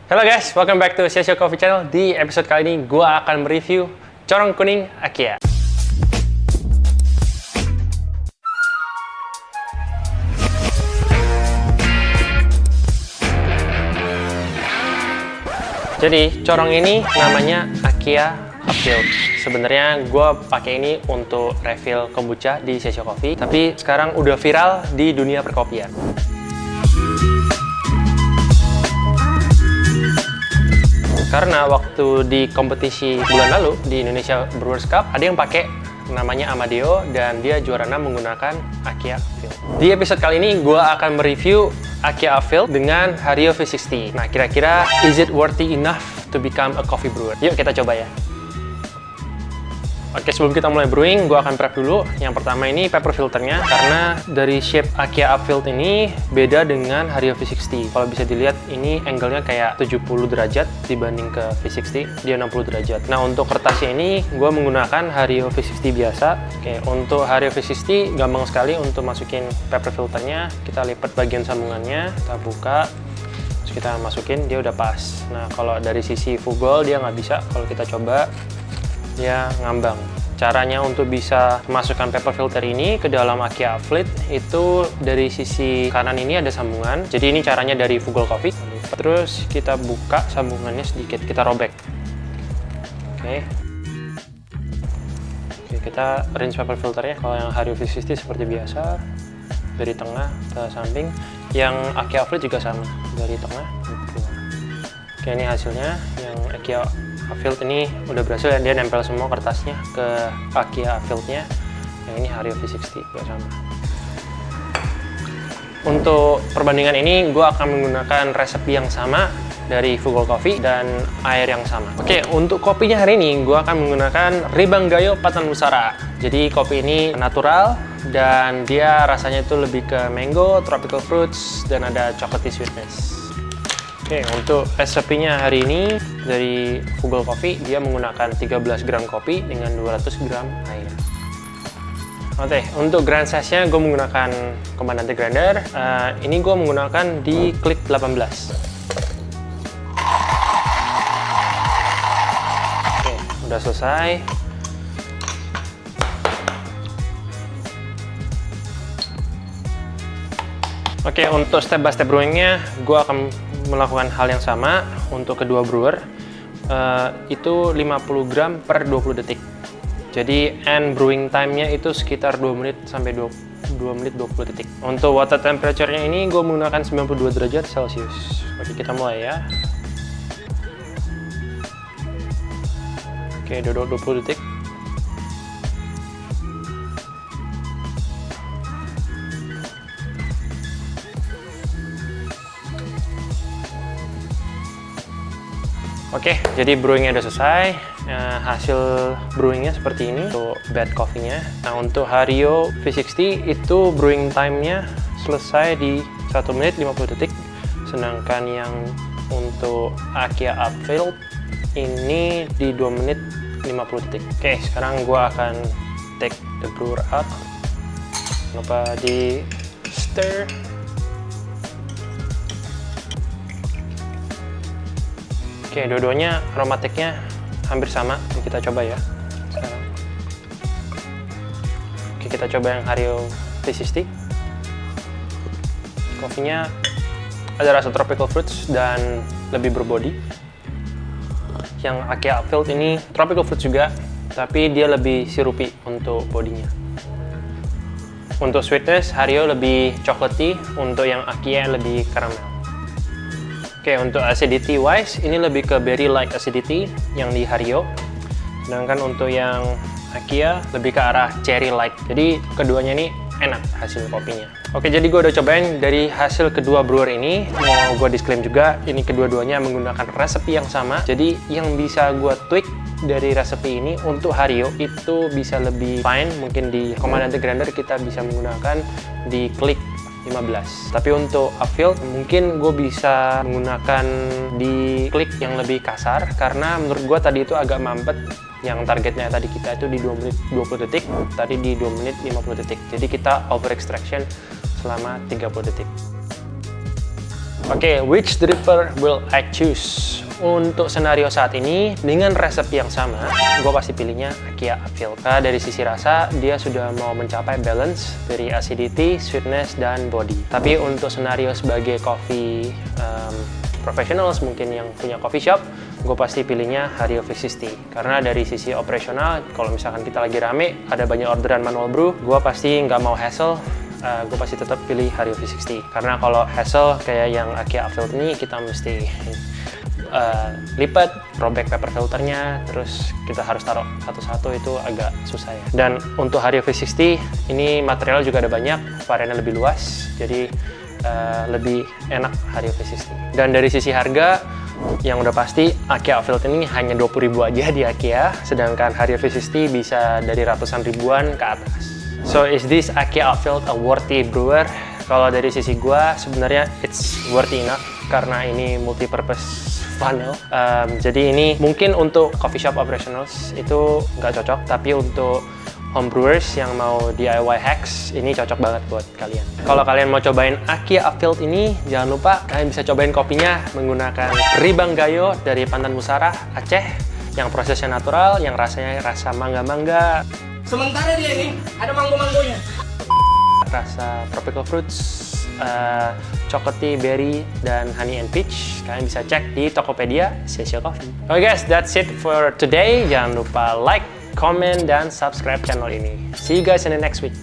Halo guys, welcome back to Shesho Coffee Channel. Di episode kali ini, gue akan mereview corong kuning Akia. Jadi, corong ini namanya Akia Upfilled. Sebenarnya gue pakai ini untuk refill kombucha di Shesho Coffee, tapi sekarang udah viral di dunia perkopian. Karena waktu di kompetisi bulan lalu di Indonesia Brewers Cup ada yang pakai namanya Amadeo dan dia juara 6 menggunakan Akia Upfilled. Di episode kali ini gue akan mereview Akia Upfilled dengan Hario V60. Nah, kira-kira is it worthy enough to become a coffee brewer? Yuk kita coba ya. Oke, sebelum kita mulai brewing, gue akan prep dulu. Yang pertama ini paper filternya, karena dari shape Akia Upfilled ini beda dengan Hario V60. Kalau bisa dilihat, ini angle-nya kayak 70 derajat dibanding ke V60, dia 60 derajat. Nah, untuk kertasnya ini, gue menggunakan Hario V60 biasa. Oke, untuk Hario V60, gampang sekali untuk masukin paper filternya. Kita lipat bagian sambungannya, kita buka, terus kita masukin, dia udah pas. Nah, kalau dari sisi Fugol, dia nggak bisa. Kalau kita coba, dia ngambang. Caranya untuk bisa masukkan paper filter ini ke dalam Akia Upfilled itu dari sisi kanan ini ada sambungan. Jadi ini caranya dari Fugol Coffee. Terus kita buka sambungannya sedikit, kita robek. Oke, kita rinse paper filternya. Kalau yang Hario V60 seperti biasa, dari tengah ke samping. Yang Akia Upfilled juga sama, dari tengah ke keluar. Oke, ini hasilnya. Yang Akia Upfilled ini udah berhasil, dia nempel semua kertasnya ke Akia Upfilled-nya. Yang ini Hario V60 juga sama. Untuk perbandingan ini, gue akan menggunakan resepi yang sama dari Fugol Coffee dan air yang sama. Oke, untuk kopinya hari ini, gue akan menggunakan Ribanggayo Patanusara. Jadi kopi ini natural dan dia rasanya itu lebih ke mango, tropical fruits, dan ada chocolatey sweetness. Oke, untuk resepinya hari ini dari Fugol Coffee, dia menggunakan 13 gram kopi dengan 200 gram air. Oke, untuk grind size-nya gue menggunakan Comandante grinder. Ini gue menggunakan di Click 18. Oke, udah selesai. Oke, untuk step by step brewingnya, gue akan melakukan hal yang sama untuk kedua brewer. Itu 50 gram per 20 detik. Jadi end brewing time-nya itu sekitar 2 menit sampai 2 menit 20 detik. Untuk water temperature-nya ini gue menggunakan 92 derajat Celcius. Oke, kita mulai ya. Oke, 20 detik. Oke, jadi brewingnya udah selesai. Hasil brewingnya seperti ini untuk bad coffee-nya. Nah, untuk Hario V60 itu brewing time-nya selesai di 1 menit 50 detik. Sedangkan yang untuk Akia Upfilled ini di 2 menit 50 detik. Oke, sekarang gua akan take the brewer out. Lupa di stir. Oke, dua-duanya aromatiknya hampir sama. Kita coba ya sekarang. Oke, kita coba yang Hario V60. Kopinya ada rasa tropical fruits dan lebih berbody. Yang Akia Upfilled ini tropical fruits juga, tapi dia lebih sirupi untuk bodinya. Untuk sweetness, Hario lebih chocolatey, untuk yang Akia lebih caramel. Oke, untuk acidity wise, ini lebih ke berry like acidity yang di Hario. Sedangkan untuk yang Akia lebih ke arah cherry like. Jadi keduanya ini enak hasil kopinya. Oke, jadi gue udah cobain dari hasil kedua brewer ini. Mau gue disclaim juga, ini kedua-duanya menggunakan resepi yang sama. Jadi yang bisa gue tweak dari resepi ini untuk Hario itu bisa lebih fine. Mungkin di Comandante grinder kita bisa menggunakan di Click 15. Tapi untuk Upfilled mungkin gue bisa menggunakan di Click yang lebih kasar, karena menurut gue tadi itu agak mampet. Yang targetnya tadi kita itu di 2 menit 20 detik, tadi di 2 menit 50 detik. Jadi kita over extraction selama 30 detik. Oke, which dripper will I choose? Untuk senario saat ini, dengan resep yang sama, gue pasti pilihnya Akia Upfield. Dari sisi rasa, dia sudah mau mencapai balance dari acidity, sweetness, dan body. Tapi untuk senario sebagai coffee professionals, mungkin yang punya coffee shop, gue pasti pilihnya Hario V60. Karena dari sisi operasional, kalau misalkan kita lagi rame, ada banyak orderan manual brew, gue pasti nggak mau hassle, gue pasti tetap pilih Hario V60. Karena kalau hassle kayak yang Akia Upfield ini, kita mesti lipat, robek paper filternya, terus kita harus taruh satu-satu, itu agak susah ya. Dan untuk Hario V60 ini material juga ada banyak, variannya lebih luas, jadi lebih enak Hario V60. Dan dari sisi harga, yang udah pasti Akia Upfield ini hanya 20.000 aja di Akia, sedangkan Hario V60 bisa dari ratusan ribuan ke atas. So is this Akia Upfield a worthy brewer? Kalau dari sisi gua sebenarnya it's worthy enough karena ini multi-purpose funnel. Jadi ini mungkin untuk coffee shop operationals itu nggak cocok, tapi untuk homebrewers yang mau DIY hacks, ini cocok banget buat kalian. Kalau kalian mau cobain Akia Upfield ini, jangan lupa kalian bisa cobain kopinya menggunakan Ribang Gayo dari Pantan Musarah, Aceh, yang prosesnya natural, yang rasanya rasa mangga-mangga. Sementara dia ini ada manggo-manggonya. Rasa tropical fruits, chocolatey, berry, dan honey and peach. Kalian bisa cek di Tokopedia Sesio Coffee. Oke guys, that's it for today. Jangan lupa like, comment, dan subscribe channel ini. See you guys in the next week.